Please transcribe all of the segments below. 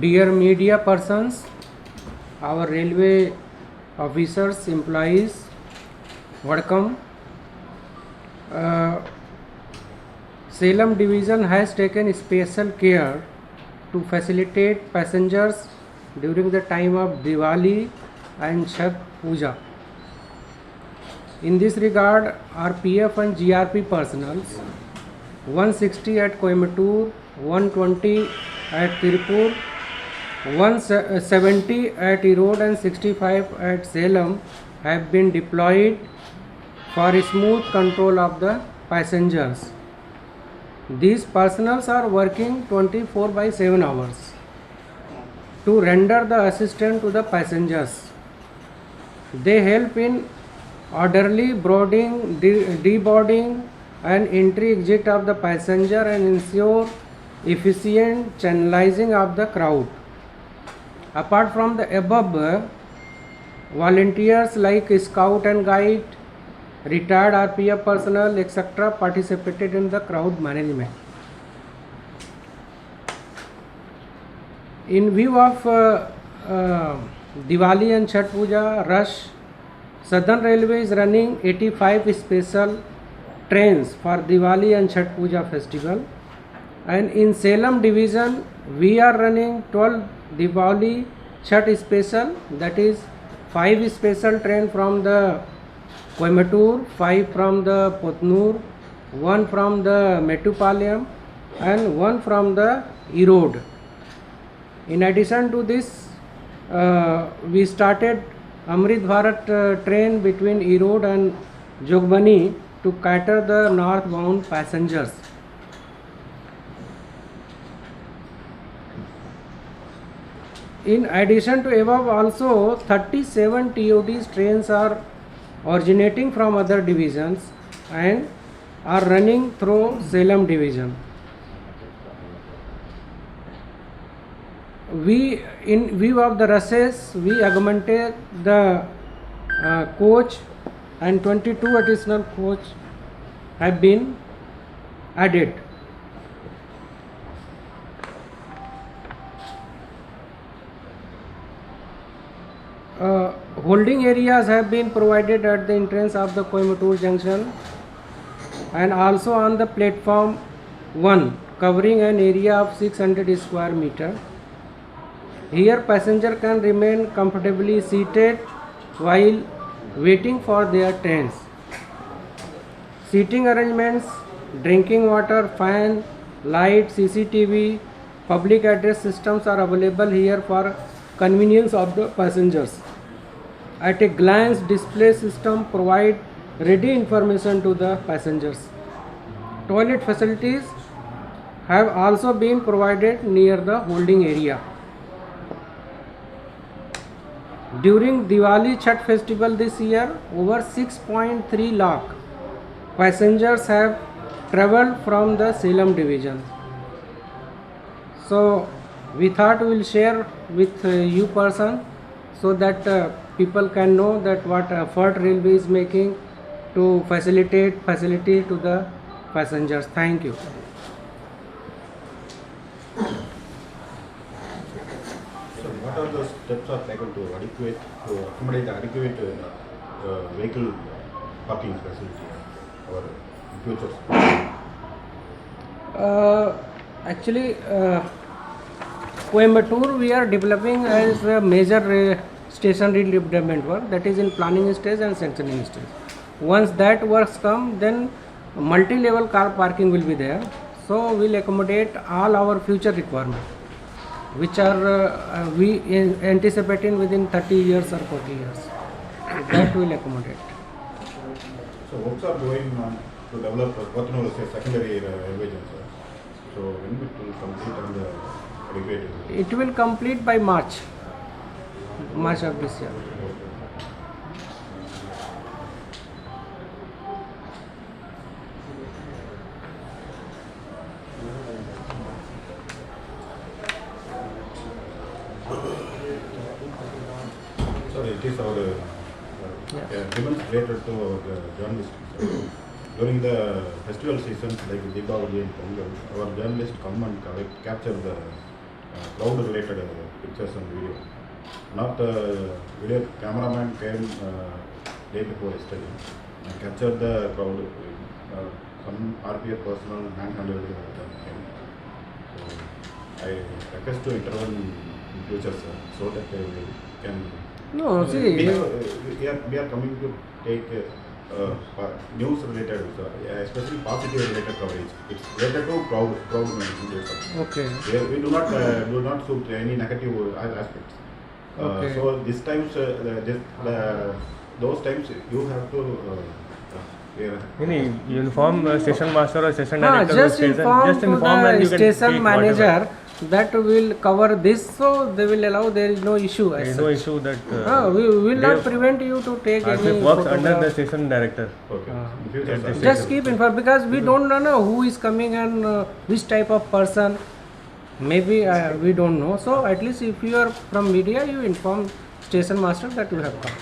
Dear media persons, our railway officers, employees, welcome. Salem division has taken special care to facilitate passengers during the time of Diwali and Chhath Puja. In this regard, our PF and GRP personnel, 160 at Coimbatore, 120 at Tirupur, 170 at Erode and 65 at Salem have been deployed for smooth control of the passengers. These personnel are working 24/7 hours to render the assistance to the passengers. They help in orderly boarding, deboarding and entry-exit of the passenger and ensure efficient channelizing of the crowd. Apart from the above, volunteers like Scout and Guide, retired RPF personnel, etc. participated in the crowd management. In view of Diwali and Chhath Puja rush, Southern Railway is running 85 special trains for Diwali and Chhath Puja festival, and in Salem division we are running 12 Diwali Chhath special, that is 5 special train from the Coimbatore, 5 from the Potnur, 1 from the Mettupalayam and 1 from the Erode. In addition to this, we started Amrit Bharat train between Erode and Jogbani to cater the northbound passengers. In addition to above, also 37 TODs trains are originating from other divisions and are running through Salem division. We, in view of the rushes, we augmented the coach, and 22 additional coach have been added. Holding areas have been provided at the entrance of the Coimbatore junction and also on the platform 1, covering an area of 600 square meter. Here passenger can remain comfortably seated while waiting for their trains. Seating arrangements, drinking water, fan, light, CCTV, public address systems are available here for convenience of the passengers. At a glance, display system provide ready information to the passengers. Toilet facilities have also been provided near the holding area. During Diwali Chhath festival this year, over 6.3 lakh passengers have travelled from the Salem division. So we thought we will share with you person so that people can know that what effort railway is making to facilitate facility to the passengers. Thank you. So what are the steps are taken to accommodate adequate vehicle parking facility or future? Actually, Coimbatore we are developing as a major station redevelopment work, that is in planning stage and sanctioning stage. Once that works come, then multi-level car parking will be there. So we will accommodate all our future requirements, which are we anticipating within 30 years or 40 years. That will accommodate. So works are going on to develop Potnur as a secondary railway junction. So when it will complete and adequate? It will complete by March of this year. Sorry, it is our demonstrated to our journalists. during the festival seasons like Deepavali and Pongal, our journalists come and capture the crowd-related pictures and video. Not video cameraman came day before yesterday and captured the crowd. Some RPF personnel manhandled them. So I request to intervene in future, sir, so that we can. No, see, We are coming to take news related, especially positive related coverage. It's related to crowd management. okay. We do not suit any negative aspects. Okay. So this times, those times you have to. You inform station master or station director. Just inform to and the you can station take manager whatever. that will cover this, so they will allow. There is no issue. There As is such. no issue that We will not they- prevent you to take any RPF works under the photograph. station director. Okay. Ah. In future, At the sir. Just keep informed because we don't know who is coming and which type of person. Maybe we don't know. So at least if you are from media, you inform station master that you have come.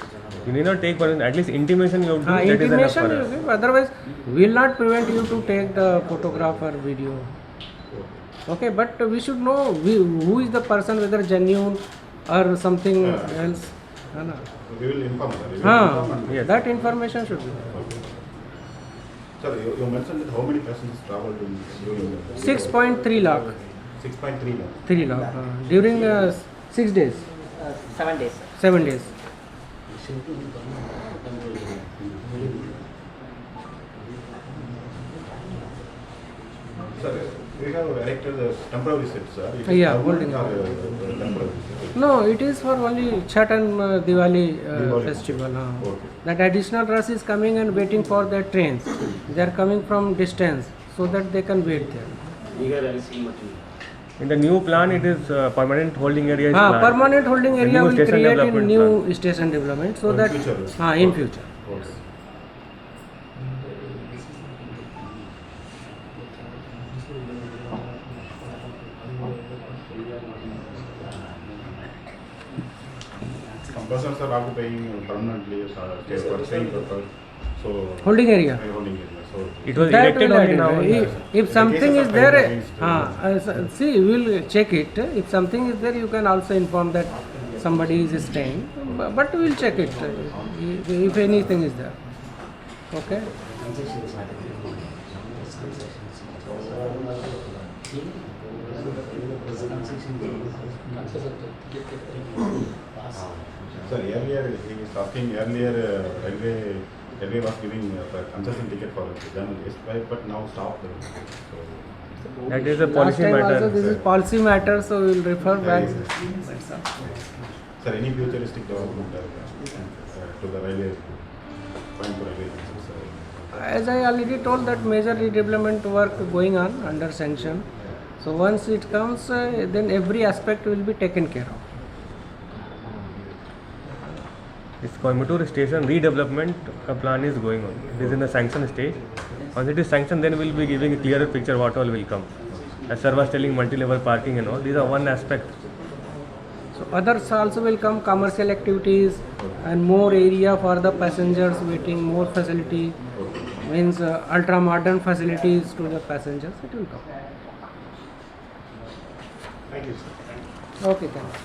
You need not take permission. At least intimation you have to do. That is enough Intimation for you us. give. Otherwise, we will not prevent you to take the photograph or video. Okay, but we should know who is the person, whether genuine or something else. है ना? We will inform, sir. We will inform and- Yes. That information should be. Okay. Sir, you mentioned that how many passengers traveled during 6.3 lakh. 6.3 lakh. 3 lakh. During 6 days. 7 days. 7 days. Sir, we have erected the temporary sets, sir. It is Yeah, permanent holding or, temporary set? No, it is for only Chhat and Diwali Diwali. festival. Okay. That additional rush is coming and waiting for their trains. They are coming from distance so that they can wait there. In the new plan, it is permanent holding area is planned. Permanent holding The area new will station create in development new plan. station development so In that future. in future. Okay. Some persons are occupying permanently for staying purpose. So Holding area. holding area. So It was That erected will only add now. it. If something cases is of there, crime against, see, we will check it. If something is there, you can also inform that somebody is staying. But we will check it if anything is there. Okay. Sir, earlier he was asking railway was giving concession ticket for journalists, but now stopped. So, That is a Last policy time matter. also this is policy matter, so we will refer back. yes. Sir, any futuristic development to the railway, Coimbatore railway? Sir. As I already told that major redevelopment work going on under sanction. So once it comes, then every aspect will be taken care of. This Coimbatore station redevelopment plan is going on. It is in the sanction stage. Once it is sanctioned, then we will be giving a clearer picture what all will come. As sir was telling, multi-level parking and all. These are one aspect. So others also will come, commercial activities and more area for the passengers waiting, more facility, means ultra modern facilities to the passengers, it will come. Thank you, sir. Okay, thanks.